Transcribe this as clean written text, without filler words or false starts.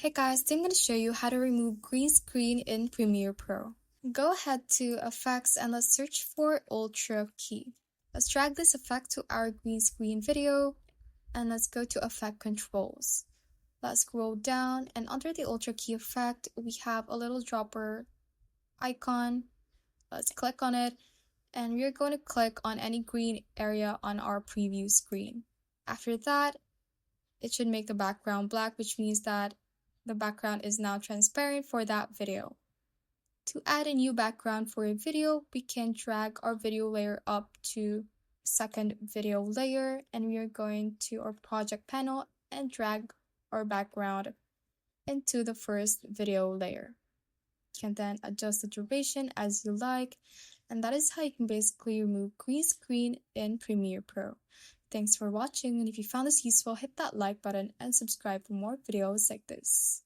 Hey guys, today I'm going to show you how to remove green screen in Premiere Pro. Go ahead to Effects and let's search for Ultra Key. Let's drag this effect to our green screen video and let's go to Effect Controls. Let's scroll down and under the Ultra Key effect, we have a little dropper icon. Let's click on it and we're going to click on any green area on our preview screen. After that, it should make the background black, which means that the background is now transparent for that video. To add a new background for a video, we can drag our video layer up to second video layer and we are going to our project panel and drag our background into the first video layer. You can then adjust the duration as you like, and that is how you can basically remove green screen in Premiere Pro. Thanks for watching, and if you found this useful, hit that like button and subscribe for more videos like this.